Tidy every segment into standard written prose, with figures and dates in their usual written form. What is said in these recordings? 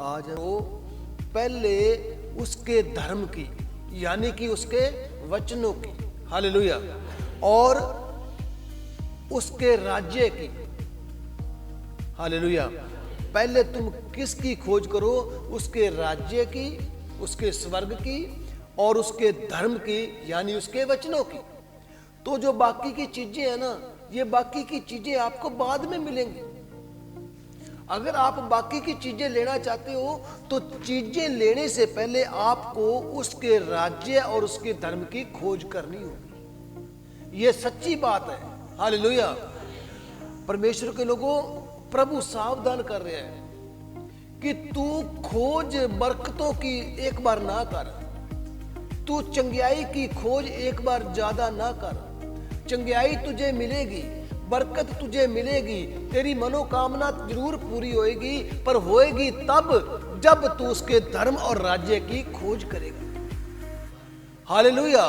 आज वो पहले उसके धर्म की यानी कि उसके वचनों की, हालेलुया, और उसके राज्य की, हालेलुया। पहले तुम किसकी खोज करो? उसके राज्य की, उसके स्वर्ग की और उसके धर्म की यानी उसके वचनों की। तो जो बाकी की चीजें है ना, ये बाकी की चीजें आपको बाद में मिलेंगी। अगर आप बाकी की चीजें लेना चाहते हो तो चीजें लेने से पहले आपको उसके राज्य और उसके धर्म की खोज करनी होगी। ये सच्ची बात है, हालेलुया। परमेश्वर के लोगों, प्रभु सावधान कर रहे हैं कि तू खोज बरकतों की एक बार ना कर, तू चंगियाई की खोज एक बार ज्यादा ना कर। चंगियाई तुझे मिलेगी, बरकत तुझे मिलेगी, तेरी मनोकामना जरूर पूरी होएगी, पर होएगी तब जब तू उसके धर्म और राज्य की खोज करेगा। हालेलुया।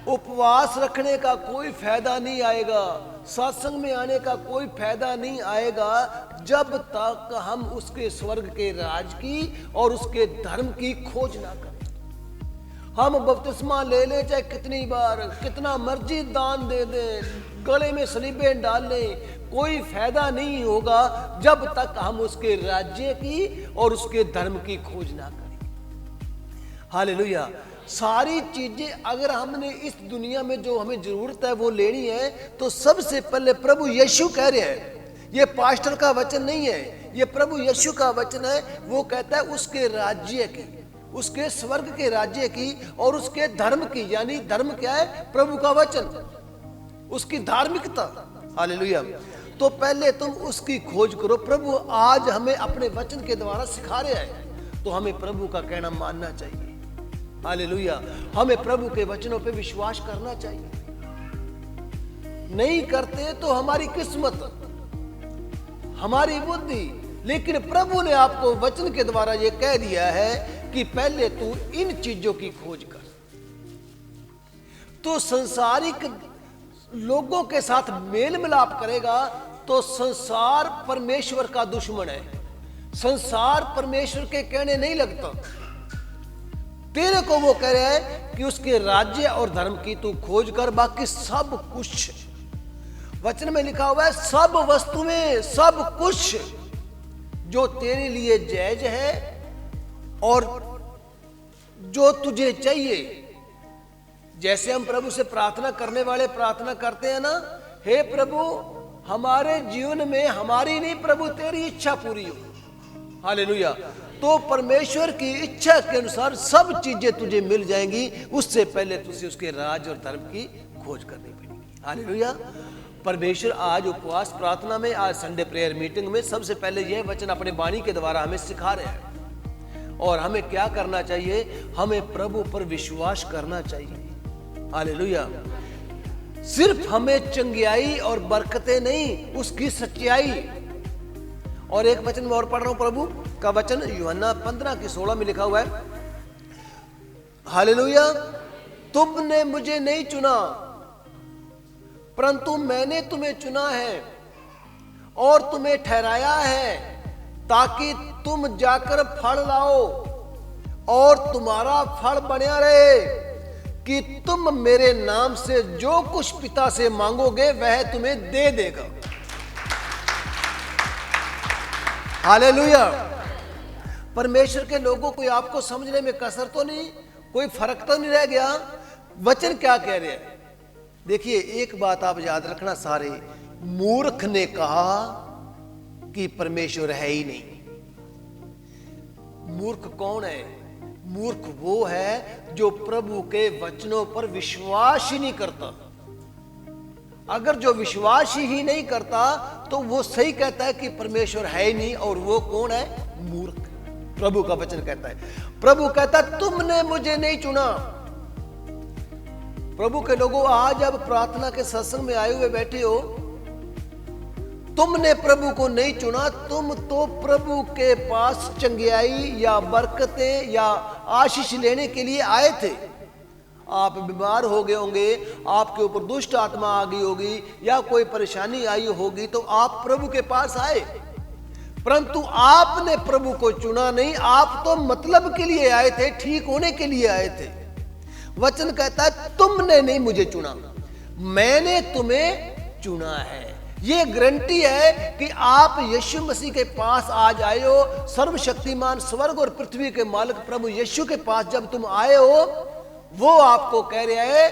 उपवास रखने का कोई फायदा नहीं आएगा, सत्संग में आने का कोई फायदा नहीं आएगा जब तक हम उसके स्वर्ग के राज की और उसके धर्म की खोज ना करें। हम बपतिस्मा ले लें चाहे कितनी बार, कितना मर्जी दान दे दें, गले में सलीबें डाल लें, कोई फायदा नहीं होगा जब तक हम उसके राज्य की और उसके धर्म की खोज ना करें। हालेलुया। सारी चीजें अगर हमने इस दुनिया में जो हमें जरूरत है वो लेनी है तो सबसे पहले प्रभु यीशु कह रहे हैं, ये पास्टर का वचन नहीं है, ये प्रभु यीशु का वचन है। वो कहता है उसके राज्य की, उसके स्वर्ग के राज्य की और उसके धर्म की, यानी धर्म क्या है? प्रभु का वचन, उसकी धार्मिकता, हालेलुया। तो पहले तुम उसकी खोज करो। प्रभु आज हमें अपने वचन के द्वारा सिखा रहे हैं, तो हमें प्रभु का कहना मानना चाहिए, हालेलुया। हमें प्रभु के वचनों पे विश्वास करना चाहिए। नहीं करते तो हमारी किस्मत, हमारी बुद्धि, लेकिन प्रभु ने आपको वचन के द्वारा ये कह दिया है कि पहले तू इन चीजों की खोज कर। तो संसारिक लोगों के साथ मेल मिलाप करेगा तो संसार परमेश्वर का दुश्मन है। संसार परमेश्वर के कहने नहीं लगता। तेरे को वो कह रहा है कि उसके राज्य और धर्म की तू खोज कर, बाकी सब कुछ वचन में लिखा हुआ है, सब वस्तुएं, सब कुछ जो तेरे लिए जायज है और जो तुझे चाहिए। जैसे हम प्रभु से प्रार्थना करने वाले प्रार्थना करते हैं ना, हे प्रभु हमारे जीवन में हमारी नहीं प्रभु तेरी इच्छा पूरी हो, हालेलुया। तो परमेश्वर की इच्छा के अनुसार सब चीजें तुझे मिल जाएंगी। उससे पहले तुझे उसके राज और धर्म की खोज करनी पड़ेगी, हालेलुया। परमेश्वर आज उपवास प्रार्थना में, आज संडे प्रेयर मीटिंग में सबसे पहले यह वचन अपने वाणी के द्वारा हमें सिखा रहे हैं। और हमें क्या करना चाहिए? हमें प्रभु पर विश्वास करना चाहिए, हालेलुया। सिर्फ हमें चंगियाई और बरकतें नहीं, उसकी सच्चाई। और एक वचन में और पढ़ रहा हूं, प्रभु का वचन यूहन्ना 15:16 में लिखा हुआ है, हालेलुया। तुमने मुझे नहीं चुना परंतु मैंने तुम्हें चुना है और तुम्हें ठहराया है ताकि तुम जाकर फल लाओ और तुम्हारा फल बना रहे, कि तुम मेरे नाम से जो कुछ पिता से मांगोगे वह तुम्हें दे देगा, हालेलुया। परमेश्वर के लोगों को आपको समझने में कसर तो नहीं, कोई फर्क तो नहीं रह गया? वचन क्या कह रहे हैं? देखिए एक बात आप याद रखना सारे, मूर्ख ने कहा कि परमेश्वर है ही नहीं। मूर्ख कौन है? मूर्ख वो है जो प्रभु के वचनों पर विश्वास ही नहीं करता। अगर जो विश्वास ही नहीं करता तो वो सही कहता है कि परमेश्वर है ही नहीं, और वो कौन है? मूर्ख। प्रभु का वचन कहता है, प्रभु कहता है तुमने मुझे नहीं चुना। प्रभु के लोगों, आज अब प्रार्थना के सत्संग में आए हुए बैठे हो, तुमने प्रभु को नहीं चुना। तुम तो प्रभु के पास चंगियाई या बरकतें या आशीष लेने के लिए आए थे। आप बीमार हो गए होंगे, आपके ऊपर दुष्ट आत्मा आ गई होगी या कोई परेशानी आई होगी, तो आप प्रभु के पास आए। परंतु आपने प्रभु को चुना नहीं, आप तो मतलब के लिए आए थे, ठीक होने के लिए आए थे। वचन कहता है तुमने नहीं मुझे चुना, मैंने तुम्हें चुना है। ये गारंटी है कि आप यीशु मसीह के पास आज आए हो। सर्वशक्तिमान स्वर्ग और पृथ्वी के मालिक प्रभु यीशु के पास जब तुम आए हो, वो आपको कह रहा है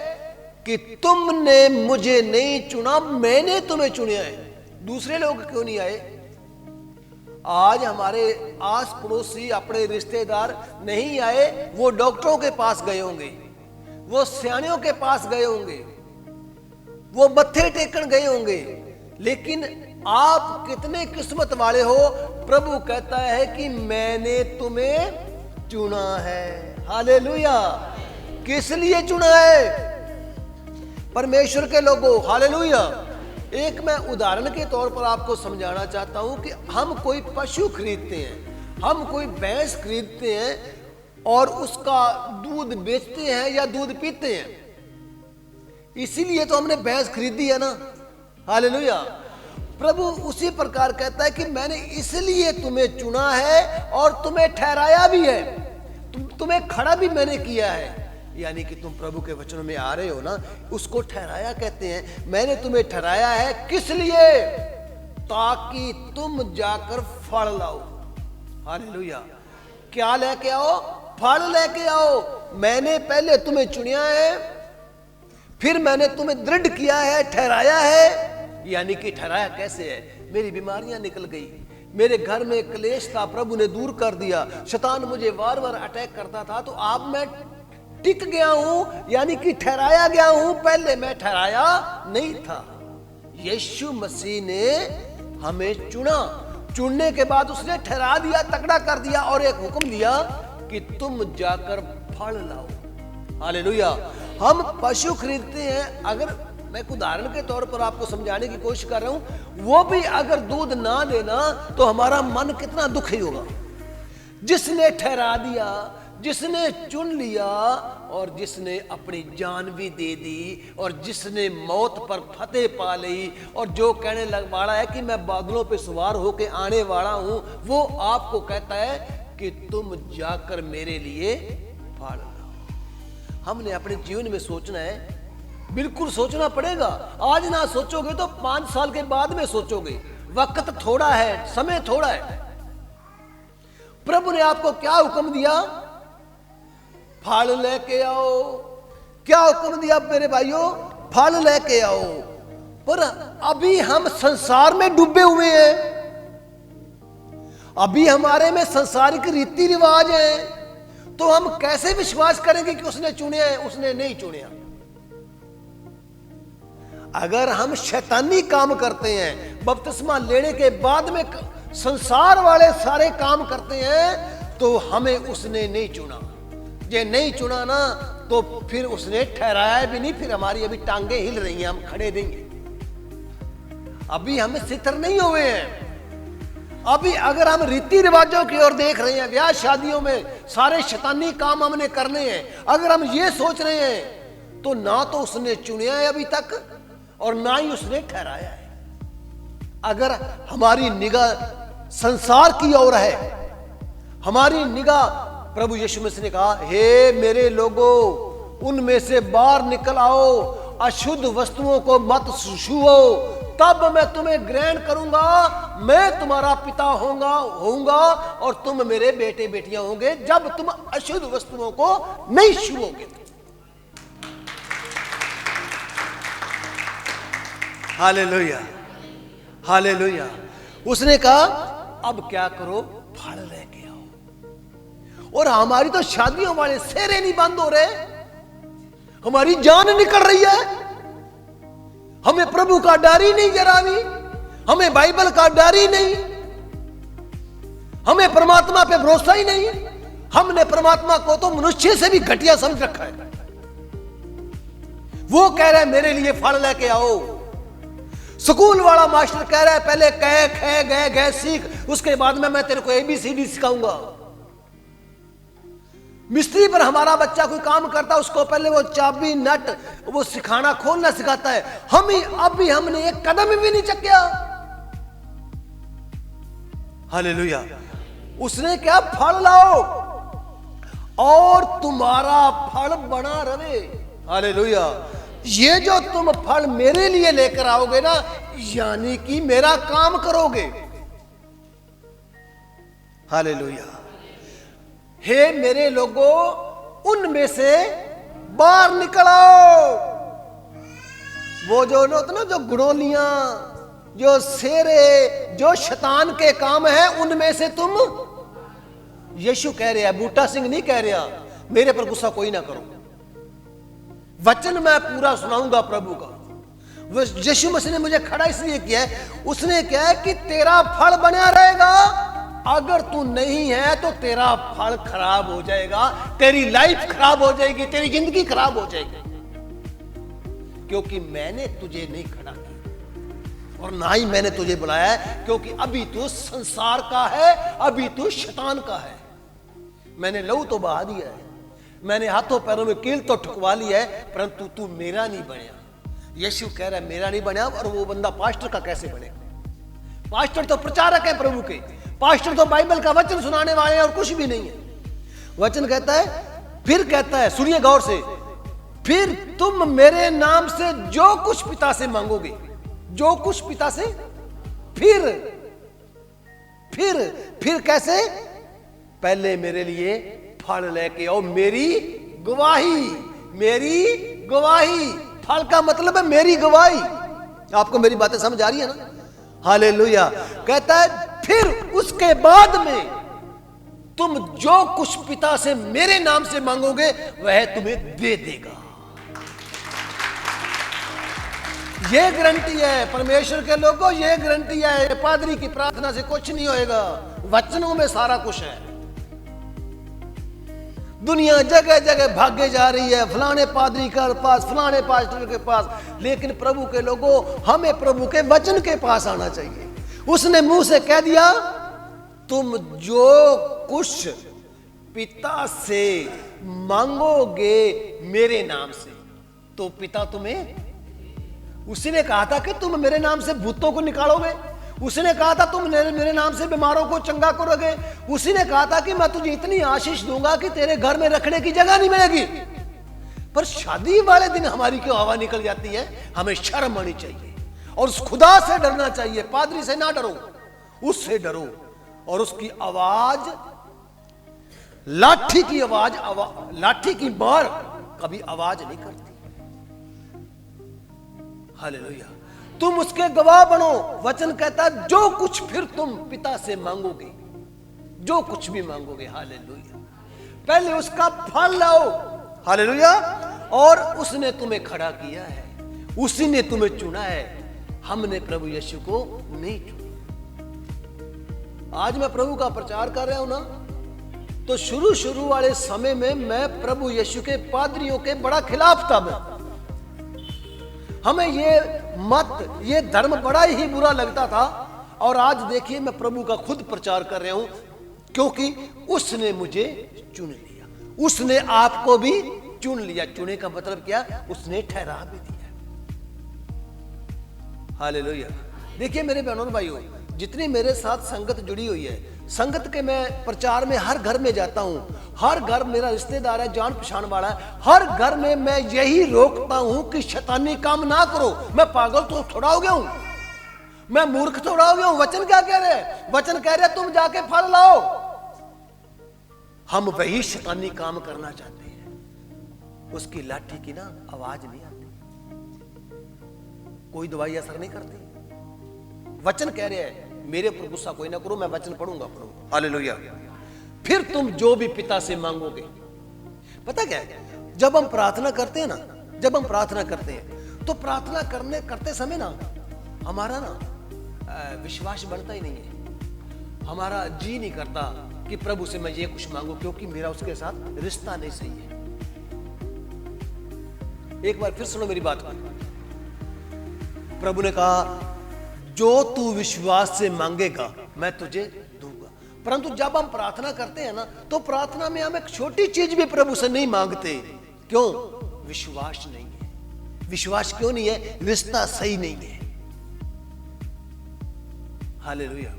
कि तुमने मुझे नहीं चुना, मैंने तुम्हें चुना है। दूसरे लोग क्यों नहीं आए? आज हमारे आस पड़ोसी अपने रिश्तेदार नहीं आए, वो डॉक्टरों के पास गए होंगे, वो सियाणियों के पास गए होंगे, वो मत्थे टेकन गए होंगे, लेकिन आप कितने किस्मत वाले हो। प्रभु कहता है कि मैंने तुम्हें चुना है। हालेलुया। किस लिए चुना है? परमेश्वर के लोगों, हालेलुया। एक मैं उदाहरण के तौर पर आपको समझाना चाहता हूं कि हम कोई पशु खरीदते हैं, हम कोई भैंस खरीदते हैं और उसका दूध बेचते हैं या दूध पीते हैं, इसीलिए तो हमने भैंस खरीदी है ना। हालेलुया। प्रभु उसी प्रकार कहता है कि मैंने इसलिए तुम्हें चुना है और तुम्हें ठहराया भी है, तुम्हें खड़ा भी मैंने किया है। यानी कि तुम प्रभु के वचनों में आ रहे हो ना, उसको ठहराया कहते हैं। मैंने तुम्हें ठहराया है किस लिए? ताकि तुम जाकर फल लाओ। हालेलुया। क्या लेके आओ? फल लेके आओ। मैंने पहले तुम्हें चुनिया है, फिर मैंने तुम्हें दृढ़ किया है, ठहराया है। यानी कि ठहराया कैसे है? मेरी बीमारियां निकल गई, मेरे घर में क्लेश था, प्रभु ने दूर कर दिया। शैतान मुझे बार बार अटैक करता था, तो अब मैं टिक गया हूं, यानी कि ठहराया गया हूं। पहले मैं ठहराया नहीं था। यीशु मसीह ने हमें चुना, चुनने के बाद उसने ठहरा दिया, तगड़ा कर दिया और एक हुक्म दिया कि तुम जाकर फल लाओ। हालेलुया। हम पशु खरीदते हैं, अगर मैं एक उदाहरण के तौर पर आपको समझाने की कोशिश कर रहा हूं, वो भी अगर दूध ना देना तो हमारा मन कितना दुखी होगा। जिसने ठहरा दिया, जिसने चुन लिया और जिसने अपनी जान भी दे दी और जिसने मौत पर फतेह पा ली और जो कहने लग वाला है कि मैं बादलों पे सवार होके आने वाला हूं, वो आपको कहता है कि तुम जाकर मेरे लिए फल लाओ। हमने अपने जीवन में सोचना है, बिल्कुल सोचना पड़ेगा। आज ना सोचोगे तो 5 साल के बाद में सोचोगे। वक्त थोड़ा है, समय थोड़ा है। प्रभु ने आपको क्या हुक्म दिया? फल लेके आओ। क्या हुक्म दिया मेरे भाइयों? फल लेके आओ। पर अभी हम संसार में डूबे हुए हैं, अभी हमारे में संसारिक रीति रिवाज है, तो हम कैसे विश्वास करेंगे कि उसने चुने हैं, उसने नहीं चुने? अगर हम शैतानी काम करते हैं, बपतिस्मा लेने के बाद में संसार वाले सारे काम करते हैं, तो हमें उसने नहीं चुना। ये नहीं चुना ना, तो फिर उसने ठहराया भी नहीं। फिर हमारी अभी टांगे हिल रही हैं, हम खड़े नहीं हैं, अभी हम स्थिर नहीं हुए हैं। अभी अगर हम रीति रिवाजों की ओर देख रहे हैं, ब्याह शादियों में सारे शैतानी काम हमने करने हैं, अगर हम ये सोच रहे हैं, तो ना तो उसने चुनिया है अभी तक और ना ही उसने ठहराया है। अगर हमारी निगाह संसार की ओर है, हमारी निगाह, प्रभु यीशु मसीह ने कहा, हे मेरे लोगों, उनमें से बाहर निकल आओ, अशुद्ध वस्तुओं को मत छुओ, तब मैं तुम्हें ग्रहण करूंगा, मैं तुम्हारा पिता होऊंगा और तुम मेरे बेटे बेटियां होंगे, जब तुम अशुद्ध वस्तुओं को नहीं छुओगे। Hallelujah, hallelujah. उसने कहा अब क्या करो? फल लेके आओ। और हमारी तो शादियों वाले सेरे नहीं बंद हो रहे, हमारी जान निकल रही है। हमें प्रभु का डर ही नहीं जरा भी, हमें बाइबल का डर ही नहीं, हमें परमात्मा पे भरोसा ही नहीं। हमने परमात्मा को तो मनुष्य से भी घटिया समझ रखा है। वो कह रहा है मेरे लिए फल लेके आओ। स्कूल वाला मास्टर कह रहा है पहले कह ख गए गए सीख, उसके बाद में मैं तेरे को ABCD सिखाऊंगा। मिस्त्री पर हमारा बच्चा कोई काम करता है, उसको पहले वो चाबी नट वो सिखाना खोलना सिखाता है। हम ही अभी हमने एक कदम भी नहीं चक्या। हालेलुया। उसने क्या, फल लाओ और तुम्हारा फल बना रहे। हालेलुया। ये जो तुम फल मेरे लिए लेकर आओगे ना, यानी कि मेरा काम करोगे। हालेलुया। हे मेरे लोगों, उनमें से बाहर निकल आओ। वो जो होता ना, जो गुड़ोलियां, जो शेरे, जो शैतान के काम है, उनमें से तुम, यीशु कह रहा है, बूटा सिंह नहीं कह रहा, मेरे पर गुस्सा कोई ना करो, वचन मैं पूरा सुनाऊंगा प्रभु का। वो यीशु मसीह ने मुझे खड़ा इसलिए किया है, उसने कहा कि तेरा फल बना रहेगा, अगर तू नहीं है तो तेरा फल खराब हो जाएगा, तेरी लाइफ खराब हो जाएगी, तेरी जिंदगी खराब हो जाएगी, क्योंकि मैंने तुझे नहीं खड़ा किया और ना ही मैंने तुझे बुलाया है, क्योंकि अभी तू संसार का है, अभी तू शैतान का है। मैंने लहू तो बहा दिया है, मैंने हाथों पैरों में कील तो ठुकवा लिया है, परंतु तू मेरा नहीं बना। यीशु कह रहा है मेरा नहीं बना, और वो बंदा पास्टर का कैसे बनेगा? पास्टर तो प्रचारक है प्रभु के, पास्टर तो बाइबल का वचन सुनाने वाले हैं और कुछ भी नहीं है। वचन कहता है, फिर कहता है, सुनिए गौर से, फिर तुम मेरे नाम से जो कुछ पिता से मांगोगे, जो कुछ पिता से, फिर कैसे? पहले मेरे लिए फल लेके आओ, मेरी गवाही, मेरी गवाही। फल का मतलब है मेरी गवाही। आपको मेरी बातें समझ आ रही है ना? हालेलुया। कहता है फिर उसके बाद में तुम जो कुछ पिता से मेरे नाम से मांगोगे वह तुम्हें दे देगा। ये गारंटी है परमेश्वर के लोगों, ये गारंटी है। पादरी की प्रार्थना से कुछ नहीं होएगा, वचनों में सारा कुछ है। दुनिया जगह जगह भागे जा रही है, फलाने पादरी के पास, फलाने पास्टर के पास, लेकिन प्रभु के लोगों, हमें प्रभु के वचन के पास आना चाहिए। उसने मुंह से कह दिया, तुम जो कुछ पिता से मांगोगे मेरे नाम से, तो पिता तुम्हें, उसने कहा था कि तुम मेरे नाम से भूतों को निकालोगे, उसने कहा था तुम मेरे नाम से बीमारों को चंगा करोगे, उसी ने कहा था कि मैं तुझे इतनी आशीष दूंगा कि तेरे घर में रखने की जगह नहीं मिलेगी। पर शादी वाले दिन हमारी क्यों हवा निकल जाती है? हमें शर्म आनी चाहिए और उस खुदा से डरना चाहिए। पादरी से ना डरो, उससे डरो। और उसकी आवाज, लाठी की आवाज, लाठी की मार कभी आवाज नहीं करती। हालेलुया। तुम उसके गवाह बनो। वचन कहता है जो कुछ फिर तुम पिता से मांगोगे, जो कुछ भी मांगोगे, हालेलुया, पहले उसका फल लाओ। हालेलुया। और उसने तुम्हें खड़ा किया है, उसी ने तुम्हें चुना है। हमने प्रभु यीशु को नहीं चुना। आज मैं प्रभु का प्रचार कर रहा हूं ना, तो शुरू वाले समय में मैं प्रभु यीशु के पादरियों के बड़ा खिलाफ था। मैं, हमें ये मत, ये धर्म बड़ा ही बुरा लगता था। और आज देखिए मैं प्रभु का खुद प्रचार कर रहा हूं, क्योंकि उसने मुझे चुन लिया, उसने आपको भी चुन लिया। चुने का मतलब क्या? उसने ठहरा भी दिया। हालेलुया। देखिए मेरे बहनों और भाइयों, जितनी मेरे साथ संगत जुड़ी हुई है, संगत के मैं प्रचार में हर घर में जाता हूं, हर घर मेरा रिश्तेदार है, जान पहचान वाला है, हर घर में मैं यही रोकता हूं कि शैतानी काम ना करो। मैं पागल तो थोड़ा हो गया हूं, मैं मूर्ख थोड़ा हो गया हूं। वचन क्या कह रहे हैं? वचन कह रहे हैं तुम जाके फल लाओ। हम वही शैतानी काम करना चाहते हैं। उसकी लाठी की ना आवाज नहीं आती, कोई दवाई असर नहीं करती। वचन कह रहे हैं मेरे पर गुस्सा कोई ना करो, मैं वचन पढ़ूंगा। हालेलुया। फिर तुम जो भी पिता से मांगोगे। पता क्या है, जब हम प्रार्थना करते हैं ना, जब हम प्रार्थना करते हैं तो प्रार्थना करते समय ना हमारा ना विश्वास बढ़ता ही नहीं है। हमारा जी नहीं करता कि प्रभु से मैं ये कुछ मांगू, क्योंकि मेरा उसके साथ रिश्ता नहीं सही है। एक बार फिर सुनो मेरी बात को। प्रभु ने कहा जो तू विश्वास से मांगेगा मैं तुझे दूंगा। परंतु जब हम प्रार्थना करते हैं ना, तो प्रार्थना में हम एक छोटी चीज भी प्रभु से नहीं मांगते। क्यों? विश्वास नहीं है। विश्वास क्यों नहीं है? रिश्ता सही नहीं है। हालेलुया।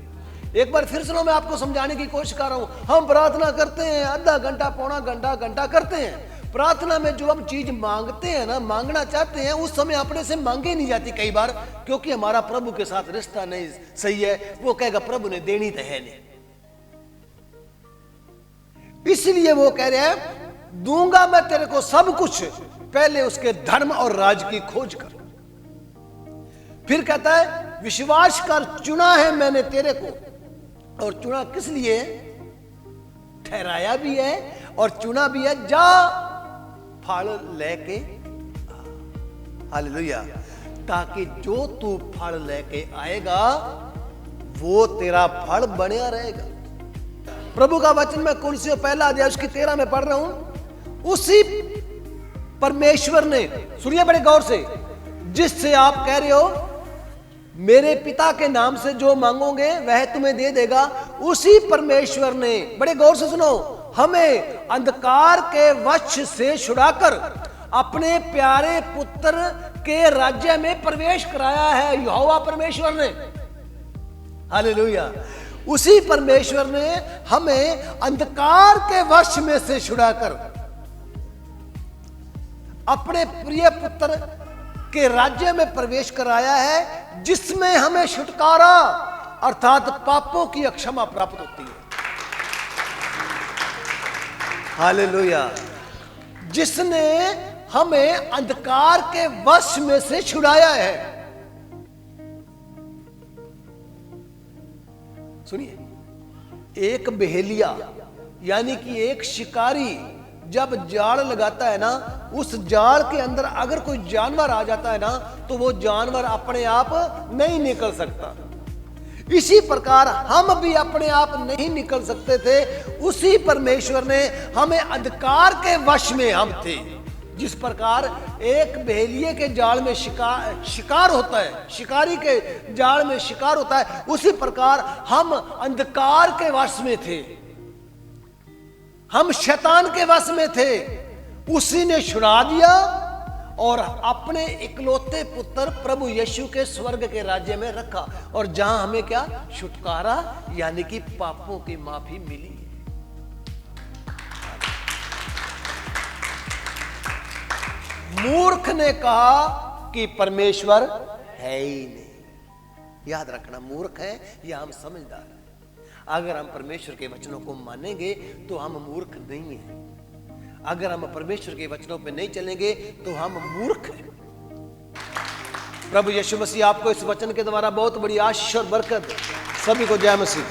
एक बार फिर सुनो, मैं आपको समझाने की कोशिश कर रहा हूं। हम प्रार्थना करते हैं, आधा घंटा, पौना घंटा, घंटा करते हैं। प्रार्थना में जो हम चीज मांगते हैं ना, मांगना चाहते हैं, उस समय अपने से मांगे नहीं जाती कई बार, क्योंकि हमारा प्रभु के साथ रिश्ता नहीं सही है। वो कहेगा प्रभु ने देनी तो है नहीं, इसलिए वो कह रहे हैं दूंगा मैं तेरे को सब कुछ, पहले उसके धर्म और राज की खोज कर। फिर कहता है विश्वास कर, चुना है मैंने तेरे को। और चुना किस लिए? ठहराया भी है और चुना भी है, जा फल लेके हालेलुया, ताकि जो तू फल लेके आएगा वो तेरा फल बना रहेगा। प्रभु का वचन में कुलसियों पहला अध्याय उसकी 13 में पढ़ रहा हूं। उसी परमेश्वर ने, सुनिए बड़े गौर से, जिससे आप कह रहे हो मेरे पिता के नाम से जो मांगोगे वह तुम्हें दे देगा, उसी परमेश्वर ने, बड़े गौर से सुनो, हमें अंधकार के वश से छुड़ाकर अपने प्यारे पुत्र के राज्य में प्रवेश कराया है। यहोवा परमेश्वर ने, हालेलुया, उसी परमेश्वर ने हमें अंधकार के वश में से छुड़ाकर अपने प्रिय पुत्र के राज्य में प्रवेश कराया है, जिसमें हमें छुटकारा अर्थात पापों की क्षमा प्राप्त होती है। हालेलुया, जिसने हमें अंधकार के वश में से छुड़ाया है। सुनिए, एक बहेलिया यानी कि एक शिकारी जब जाल लगाता है ना, उस जाल के अंदर अगर कोई जानवर आ जाता है ना, तो वो जानवर अपने आप नहीं निकल सकता। इसी प्रकार हम भी अपने आप नहीं निकल सकते थे, उसी परमेश्वर ने हमें अंधकार के वश में हम थे। जिस प्रकार एक बहेलिए के जाल में शिकार होता है, शिकारी के जाल में शिकार होता है, उसी प्रकार हम अंधकार के वश में थे, हम शैतान के वश में थे। उसी ने छुड़ा दिया और अपने इकलौते पुत्र प्रभु यीशु के स्वर्ग के राज्य में रखा, और जहां हमें क्या छुटकारा यानी कि पापों की माफी मिली। मूर्ख ने कहा कि परमेश्वर है ही नहीं। याद रखना, मूर्ख है या हम समझदार हैं। अगर हम परमेश्वर के वचनों को मानेंगे तो हम मूर्ख नहीं हैं। अगर हम परमेश्वर के वचनों पे नहीं चलेंगे तो हम मूर्ख हैं। प्रभु यीशु मसीह आपको इस वचन के द्वारा बहुत बड़ी आशीष और बरकत। सभी को जय मसीह।